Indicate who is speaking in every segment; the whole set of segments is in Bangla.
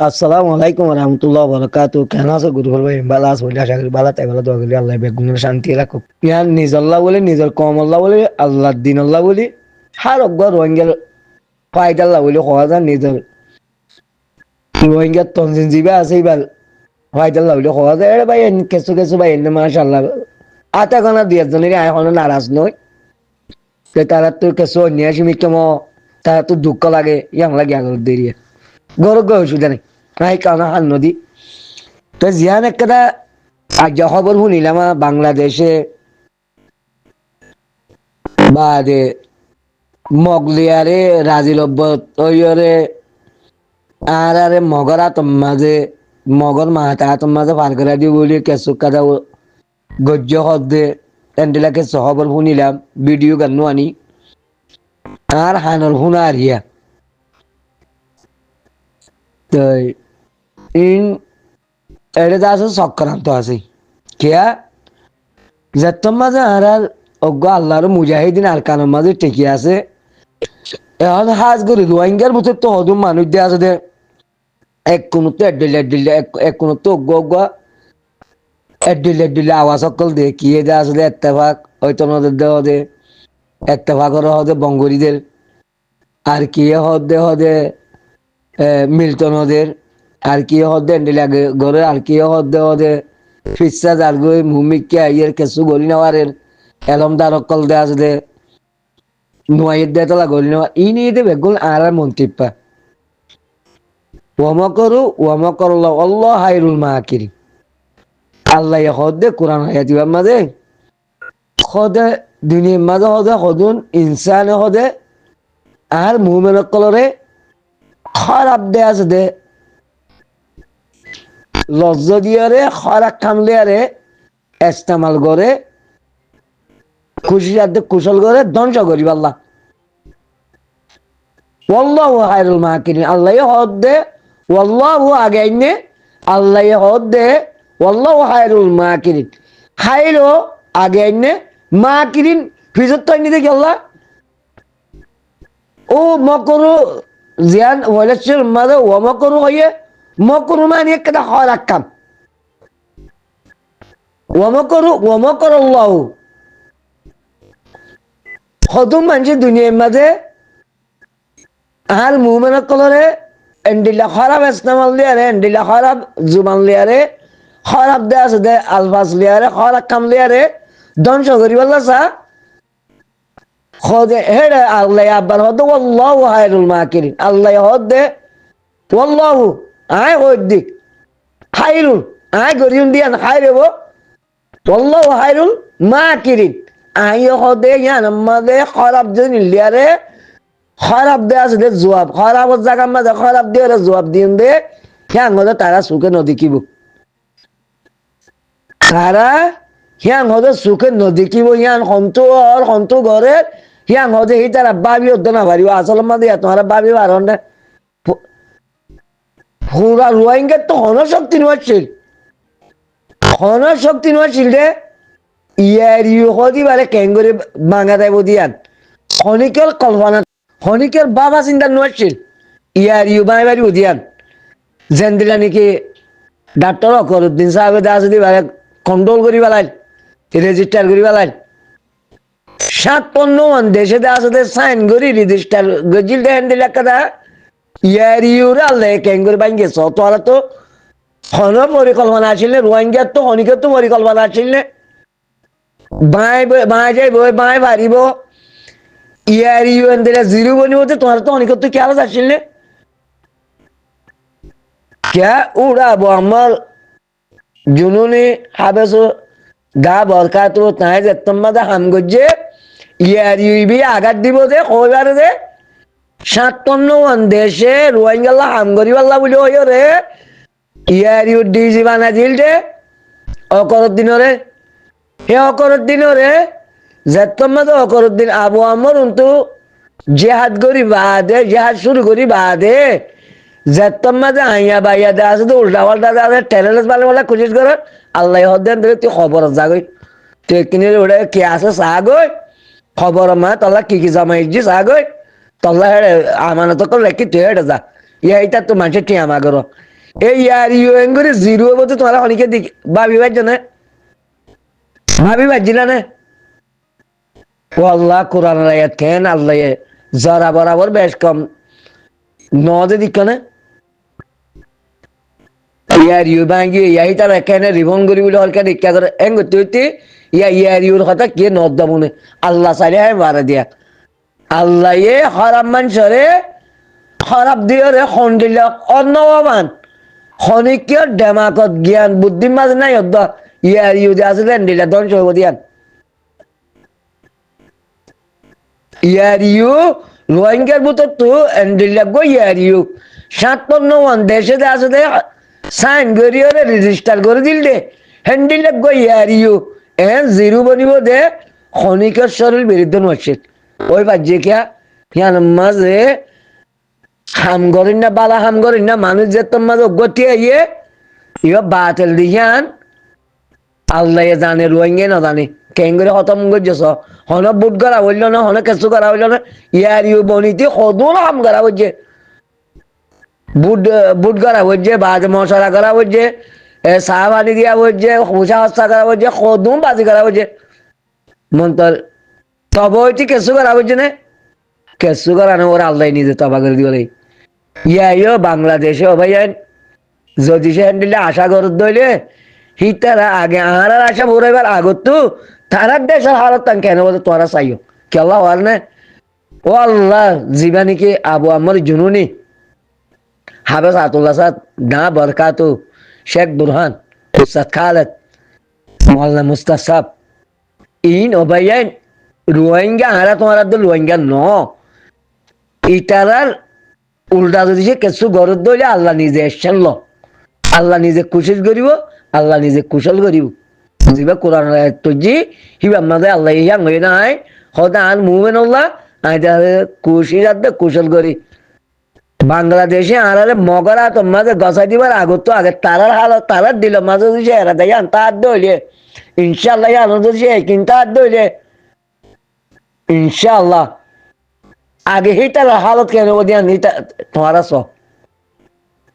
Speaker 1: আসসালামু আলাইকুম রহমতুল্লাহ বরকাত কেন আছো গুরু ভাই বালা আছো বলে আশা করি বালা তাই বালা দোয়া করি আল্লাহ বেগুনের শান্তি রাখুক ইয়ার নিজ আল্লাহ বলে নিজের কম আল্লাহ বলে আল্লাহর দিন আল্লাহ বলি হার অজ্ঞ রোহিঙ্গার ফায়দা আল্লাহ বলে হওয়া যায় নিজের রোহিঙ্গার তনজিন জিবে আছে এবার ফায়দা আল্লাহ বলে হওয়া যায় ভাই কিছু কিছু ভাই এনে মাশাআল্লাহ আতা কোনা দিয়ে জনের এখনো নারাজ নয় যে তারা তো কিছু অন্যায় সীমিত তারা তো দুঃখ লাগে ইয়াং লাগে আগর দেরিয়ে গরগ অসুবিধা নেই নাই কারণ হাল নদী তো জিয়ান একটা আজ খবর শুনিলাম বাংলাদেশে বাদে মগলিয়ারে রাজিলব্য তৈরে আর আরে মগরা মাঝে মগর মাথা মাঝে পার করে দি বলি কেসু কাদা গজ্য হদ্দে এন্ডিলাকে খবর শুনিলাম ভিডিও গান আনি আর হানর শুনা আর হিয়া তো ইন এটা তো আছে চক্রান্ত আছে কেয়া যেতম মাঝে আর অজ্ঞ আল্লাহর মুজাহিদিন আর কানের মাঝে টেকি আছে এখন হাজ করি রোহিঙ্গার ভিতর তো হদুম মানুষ দিয়ে আছে দে এক কোনো তো এডিলে এক কোনো তো অজ্ঞ অজ্ঞ এডিলে আওয়াজ সকল দে কি দে আসলে এত্তেফাক হয়তো নদের দেওয়া দে এত্তেফাকর হদে বঙ্গরীদের আর কি হদে মিল্টন হদের আর কি হদে এন্ডিলে ঘরে আর কি হদে ফিসা যার গই ভূমিকা ইয়ের কিছু গলি নেওয়ারের এলমদার অকল দে আসলে নুয়াইয়ের দে তোলা গলি নেওয়া ই নিয়ে দেবে গুল আর মন্ত্রিপা ওয়ামকরুল্লাহ আল্লাহ হাইরুল মাকিরি আল্লাহ হদে কোরআন আয়াতিবার মাঝে হদে দুনিয়ার মাঝে হদে হদুন ইনসান হদে আর মুমেন কলরে খারাপ দে আছে দে লজ্জ দিয়ারে খারাপ খামলিয়ারে ইস্তেমাল করে খুশি সাথে কুশল করে ধ্বংস করিব আল্লাহ ওয়াল্লাহু হায়রুল মাকিরিন আল্লাহ হদ দে ওয়াল্লাহু আগে আইনে আল্লাহ হদ দে ওয়াল্লাহু হায়রুল মাকিরিন হায়রো আগে আইনে মাকিরিন ফিজত তো আইনে দেখি আল্লাহ ও মকরু জিয়ান ওয়ালাচ্ছিল মাদে ও মকরু হইয়ে মকরু মানে একটা খারাপ কাম ওয়ামকর আল্লাহ হদুম মানুষ দুনিয়ার মাঝে আর মুমেন কলরে এন্ডিলা খারাপ ইস্তেমাল লিয়ারে এন্ডিলা খারাপ জুবান লিয়ারে খারাপ দে আছে দে আলফাজ লিয়ারে খারাপ কাম লিয়ারে ধ্বংস করি বললা সা খদে হেডে আল্লাহ আব্বার হদ ওয়াল্লাহু হায়রুল মাকিরিন আল্লাহ হদ দে ওয়াল্লাহু আয় হদ দি হায়রুল আয় গরিউন দিয়ান হায়রেবো ওয়াল্লাহু হায়রুল মাকিরিন আয় হদে ইয়ান আমাদে খারাপ জিনিস লিয়ারে খারাপ দে আছে দে জবাব খারাপের জায়গার মাঝে খারাপ দিয়ে জবাব দিন দে হ্যাঁ হদে তারা সুখে নদীকিব তারা হ্যাঁ হদে সুখে নদীকিব ইয়ান সন্তু ঘরে হ্যাঁ হদে হি তারা বাবি হতে না পারিব আসল মাঝে তোমার বাবি পারন না পুরা রোহিঙ্গার তো হনশক্তি নোয়াচ্ছিল হনশক্তি নোয়াচ্ছিল রে ইয়ার ইউ হদি বারে কেঙ্গরে বাঙা দেব দিয়ান খনিকের কল্পনা খনিকের বাবা চিন্তা নোয়াচ্ছিল ইয়ার ইউ বাই বাড়ি উদিয়ান যেন দিলা নাকি ডাক্তার অকরুদ্দিন সাহেব দাস দি বারে কন্ট্রোল করি পেলাইল রেজিস্টার করি পেলাইল 57 দেশে আছে সাইন করি রেজিস্টার গজিল দেন দিলা কথা ইয়ার ইউরে আল্লাহ কেঙ্গরে বাইন গেছ তোরা তো হন পরিকল্পনা আছিল রোহিঙ্গার তো খনিকের তো পরিকল্পনা আছিল বাঁয় যাইব বাঁয় পারিব ইয়ার ইউ এন দিলে জিরো বনিব তোমার তো অনেক তো খেয়াল আসছিল क्या उड़ाबो আমার জুনুনি হাবেসো গা বরকা তো তাই যে তোমাদা হাম গজে ইয়ার ইউবি আঘাত দিব যে কইবারে যে 57 দেশে রোহিঙ্গাল্লাহ হাম গরিবাল্লাহ বলি হইও রে ইয়ার ইউ ডিজি বানা দিল যে অকরত দিনরে হে অকরত দিনরে যে তোমাদা অকরত দিন আবু আমর উন্তু জিহাদ করি বাদে জিহাদ শুরু করি বাদে যেতম মাঝে আইয়া বাইয়া দে আছে তো উল্টা পাল্টা দে টেলেলেস বালে বলে কোশিশ করে আল্লাহ হদেন তুই খবর যাগই তুই কিনে ওটা কে আছে সাগই খবর মা তল্লা কি জমাইছি সাগই তল্লা হেড়ে আমানত করে কি তুই হেড়ে যা এইটা তো মানুষের টিয়া মা করো এই ইয়ার ইউ এন করে জিরো হবো তো তোমার অনেকে দিক ভাবি ভাবছো না ভাবি ভাবছিল না ও আল্লাহ কোরআন আয়াত কেন আল্লাহ জরা বরাবর বেশ কম নদে দিক না ইয়ার ইউ ভাঙ্গি ইয়াই তার এখানে রিভন করি বলে হলকা দীক্ষা করে এং করতে হইতে ইয়ার ইউর কথা কে নদ দামনে আল্লাহ চাইলে হয় বাড়া দিয়া আল্লাহ এ হরাম মানুষরে খারাপ দিয়ে রে খন্ডিল অন্নবান খনিকীয় ডেমাকত জ্ঞান বুদ্ধির মাঝে নাই অদ্দ ইয়ার ইউ যে আছে দিলা ধ্বংস হইব দিয়ান ইয়ার ইউ রোহিঙ্গার ভিতর তো এন্ডিলা গো ইয়ার ইউ 57 দেশে আছে দে সাইন করিও রে রেজিস্টার করে দিল দে হ্যান্ডিলা গো ইয়ার ইউ এন জিরো বনিব দে খনিকের শরীর বিরুদ্ধে নছিত ওই বাজে কিয়া ইয়ান মাঝে হাম করেন না বালা হাম করেন না মানুষ যে তোমার গতি আইয়ে ইয়া বাতিল দিয়ান আল্লাহ জানে রোহিঙ্গে না জানে কেন করে খতম করছ হন বুট করা হইল না হন কেঁচু করা হইল না ইয়ার ইউ বনিতে সদুন হাম করা হচ্ছে বুট বুট করা হচ্ছে বাজ মশলা করা হচ্ছে চাহ পানি দিয়া হচ্ছে হুসা হস্তা করা হচ্ছে সদুন বাজি করা হচ্ছে মন্তর তবে হচ্ছে কেঁচু করা হচ্ছে না কেঁচু করা না ওরা আল্লাহ নিজে তবা করে দিব ইয়া বাংলাদেশে ভাই যদি সে হ্যান্ডিলে আশা করত দইলে হি তারা আগে আর আশা ভরাইবার আগত তো তারার দেশের হালত তান কেন বলতো তোরা চাইও কেলা হওয়ার না ও আল্লাহ জীবানীকে আবু আমার জুনুনি হাফেজ আতুল্লাহ সাদ না বরকাতু শেখ বুরহান উস্তাদ খালেদ মৌলানা মুস্তাসাব ইন ওবাইয়ান রোহিঙ্গা হারা তোমার রোহিঙ্গা ন ইটারার উল্টা যদি সে কিছু গরত দইলে আল্লাহ নিজে এসছেন ল আল্লাহ নিজে কুশল করিব আল্লাহ নিজে কুশল করিব বুঝিবা কোরআন তো জি হিবা আমাদের আল্লাহ ইয়া হই নাই হদা আন মুমিন আল্লাহ আইদা কুশি রাতে কুশল করি বাংলাদেশে আরারে মগরা তোমাদের গসাই দিবার আগত তো আগে তারার হালত তারার দিল মাঝে যদি এরা দেয় তার দইলে ইনশাআল্লাহ আনন্দ সে কিন্তু আর দইলে ইনশাআল্লাহ আগে হিটার হালত কেন দিয়ান তোমারা সব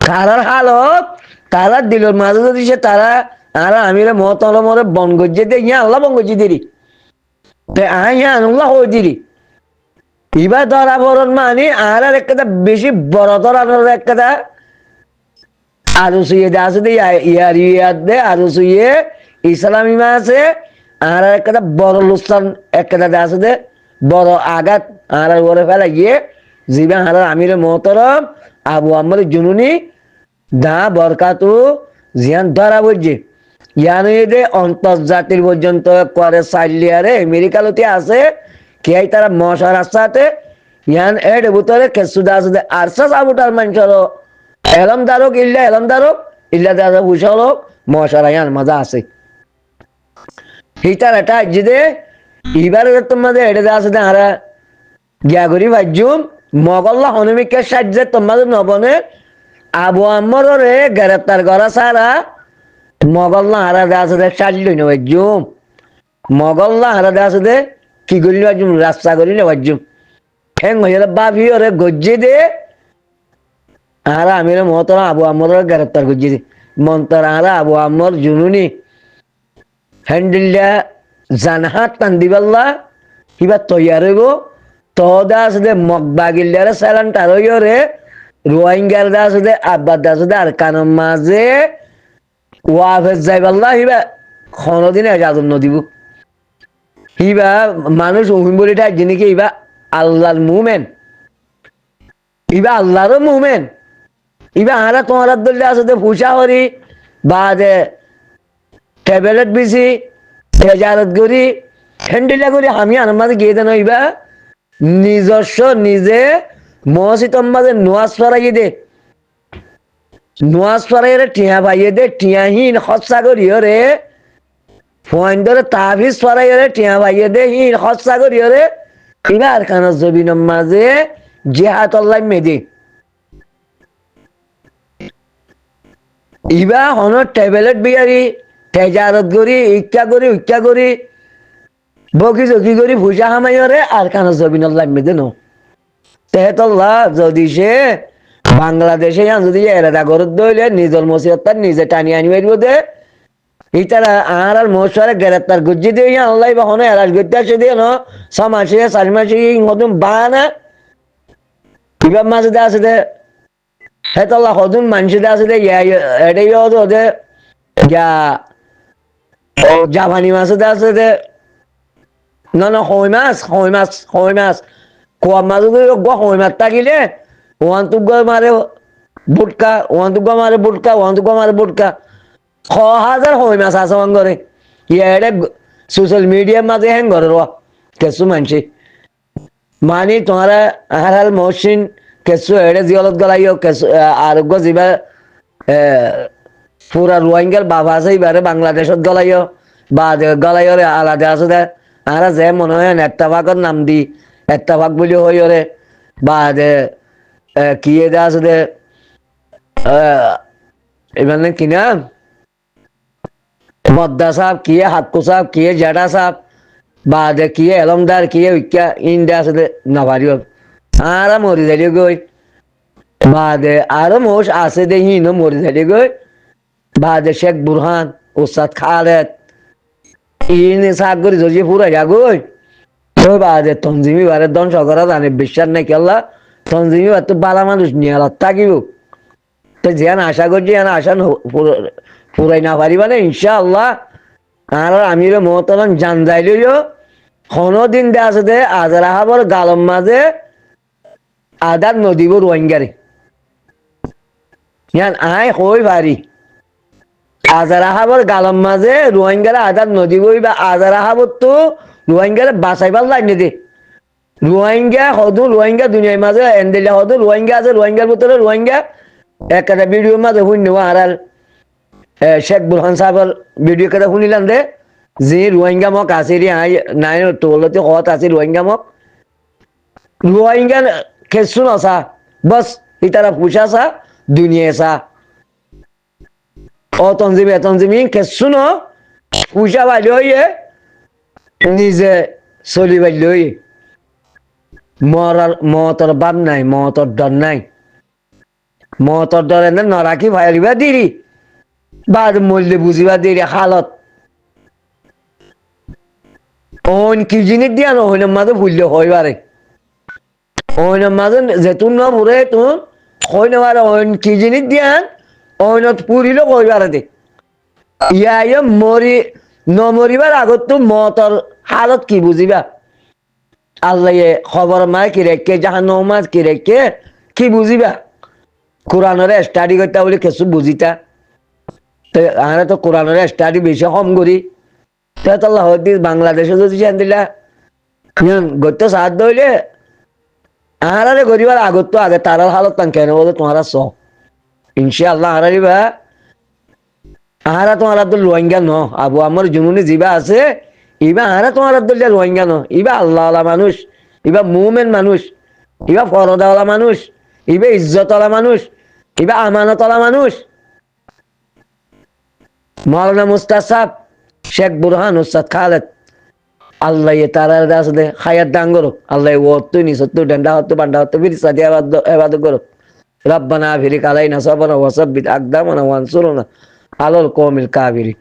Speaker 1: তারার হালত তারা দিল মাঝে যদি সে তারা আর আমি মতল মরে বন গজ্জে দে ইয়া আল্লাহ বন গজ্জি দিরি ইয়া আল্লাহ হয়ে দিরি এবার ধরা বরণ মানে আর একটা বেশি বড় ধরানোর একটা আরো সুইয়ে দে আছে ইয়ার ইয়াদ দে আরো সুইয়ে ইসলামী মা আছে আর একটা বড় লুস্তান একটা আছে দে বড় আঘাত আর ওরে ফেলা গিয়ে জিবা হারার আমির মোহতরম আবু আম্মর জুনুনি দা বরকাতু জিয়ান ধরা বুঝছে ইয়ান দে অন্তর্জাতির পর্যন্ত করে চাইলিয়ারে আমেরিকালতে আছে কে তারা মশা রাস্তাতে ইয়ান এড ভিতরে কেসুদা আছে আরসা সাবুটার মানুষের এলম দারক ইল্লা দারক বুঝালো মশারা ইয়ান মজা আছে হিটার এটা জিদে এবারে তোমাদের এটা আছে আরা গিয়াগরি ভাজ্যুম মগল্লা হনুমিকের সাহায্যে তোমাদের নবনে আবু আম্মরে গ্রেপ্তার করা সারা মগল্লা হারা আছে সাজল ভাজ্যুম মগল্লা হারা আছে কি করি ভাজ্যুম রাস্তা করি ভাজ্যুম ঠেং হয়ে বাপি ওরে গজ্জে দে আর আমি মতরা আবু আম্মর গ্রেপ্তার গজ্জে দে মন্তর আরা আবু আম্মর জুনুনি হ্যান্ডেলটা জানহাত টান দিবাল্লা কিবা তৈয়ার হইব তদা আছে মগবাগিল্লারে সালান টারইরে রোহিঙ্গার দা আছে আব্বাদ দা আছে আর কানের মাঝে ওয়াফেজ যাইবাল্লা হিবা কোনদিন এজাজত নদিব হিবা মানুষ ওহিম বলি ঠাই যিনি ইবা আল্লাহর মুমেন ইবা আল্লাহর মুমেন ইবা আরা তোমার দলে আছে ফুসা হরি বা ট্যাবলেট বেশি তেজারত করি হ্যান্ডেলা করি আমি আনার মাঝে গিয়ে দেন ইবা নিজস্ব নিজে মসজিদর মাঝে নোয়াজ ফরাইয়ে দে নোয়াজ ফরাইয়ে টিয়া পাইয়ে দে টিয়াহীন খরচা করি রে ফোন ধরে তাবিজ ফরাইয়ে টিয়া পাইয়ে দে হিন খরচা করি রে ইবা আর কানার জবিনের মাঝে জেহাদ আল্লাহ মেদে ইবা হন ট্যাবলেট বিয়ারি তেজারত করি ইচ্ছা করি বকি জকি করি ভুজা হামাইরে আর কানা জবিন আল্লাহ মেদে নো তেহতল্লাহ যদি সে বাংলাদেশে যদি এরাদা গরুদ দইলে নিজের মসিহত নিজে টানি আনি মারিব দে ইতারা আর মশারে গ্রেপ্তার গুজি দিয়ে আল্লাহ বাহনে এরাজ গইতে আসে দিয়ে ন 6 মাসে 4 মাসে মতন বানা ইবাব মাঝে আছে দে হেতাল্লাহ হদুন মানুষে আছে দে এটাই ওদে যা ও জাপানি মাছে আছে দে না হই মাছ কোয়া মাছ হই মাছ থাকিলে ওয়ান টু মারে বুটকা ওয়ান টু মারে বুটকা ওয়ান টু মারে বুটকা 6,000 হই মাছ আছে ওয়ান করে এটা সোশ্যাল মিডিয়ার মাঝে হ্যাং করে র কিছু মানছি মানে তোমারা হারাল মহসিন কিছু এড়ে জিয়লত গলাইও কিছু আরোগ্য যা পুরা রোহিঙ্গার বাবা আছে এবারে বাংলাদেশত গলাইও বা গলাইও আলাদা আছে দে আর যে মনে হয় এত্তাফাকর নাম দি এত্তাফাক বলি হই ওরে বা কি এটা আছে দে এবার কি না মদ্দা সাহেব কিয়ে হাক্কু সাহেব কিয়ে জেঠা সাহেব বা কিয়ে এলমদার কিয়ে উইকা ইন্দা আছে দে নাভারিও আর মরি যাই গই বা আরো মোষ আছে দে হিনো মরি যাই গই বা শেখ বুরহান ওস্তাদ খালেদ ইন সাগরি যদি পুরা যাগই তো বা তঞ্জিমি বারে ধ্বংস করা জানে বিশ্বাস নাই কেল্লা তঞ্জিমি বার তো বালা মানুষ নিয়ে থাকিব তো যেন আশা করছি যেন আশা পুরাই না পারিবা না ইনশাআল্লাহ আর আমির মহতরম জান যাইলিও কোনো দিন দে আছে দে আজারা হাবর গালম মাঝে আদার নদীব রোহিঙ্গারে ইয়ান আয় হই পারি আজারা হাবর গালম মাঝে রোহিঙ্গারে আদার নদীব বা আজারা হাবর তো রোহিঙ্গারে বাঁচাইবার লাগে দে রোহিঙ্গা হদু রোহিঙ্গা দুনিয়ার মাঝে এন্ডেলিয়া হদু রোহিঙ্গা আছে রোহিঙ্গার ভিতরে রোহিঙ্গা একটা ভিডিওর মাঝে শুনি আর শেখ বুরহান সাহেবের ভিডিও কেটে শুনিলাম দে যে রোহিঙ্গা মক আছে রে আই নাই তোলতে হত আছে রোহিঙ্গা মক রোহিঙ্গা খেসু নসা বস ইতারা পুষা সা দুনিয়া সা অতঞ্জিমি খেসু ন পুষা বাইলে হইয়ে নিজে চলি বাইলে হইয়ে মতর বাপ নাই মতর ডর নাই মতর ডরে নরাকি ভাইলিবা দিরি বাদ মূল্য বুঝিবা দিরি হালত অন কি জিনিস দিয়া নহইলে মাঝে ভুললে হইবারে অন মাঝে যেতুন ন ভরে তুন হই নবারে অন কি জিনিস দিয়ান অনত পুরিল হইবারে দে ইয়া মরি নমরিবার আগত তো মতর হালত কি বুঝিবা আল্লাহ খবর মায় কি রেখে জাহান মাছ কি রেখে কি বুঝিবা কোরআনের স্টাডি করতে বলে কিছু বুঝিতা আমরা তো কোরআনের স্টাডি বেশি কম করি আল্লাহ বাংলাদেশে যদি দিলা গত্য সাহায্য হইলে আহারে গরিবার আগত তো আগে তারার হালত তান কেন বলে তোমারা স ইনশাআল্লাহ আহারিবা আহারা তোমার তো রোহিঙ্গা ন আবু আমার জুনুনি জিবা আছে ইবা আহারা তোমার আব্দুল্লাহ রোহিঙ্গা ন ইবা আল্লাহওয়ালা মানুষ ইবা মুমেন মানুষ ইবা ফরদাওয়ালা মানুষ ইবা ইজ্জতওয়ালা মানুষ ইবা আমানতওয়ালা মানুষ মাওলানা মুস্তাসাব শেখ বুরহান উস্তাদ খালেদ আল্লাহ তারা আসলে খায়াত দান করুক আল্লাহ ওত্তু নিসত্তু ডান্ডা হত্তু বান্ডা হত্তু ফির সাদি এবাদ করুক রব্বানা ফিরিক আলাইনা সাবরা ওয়া সাব্বিত আকদামানা ওয়ানসুরনা আলাল কওমিল কাফিরিন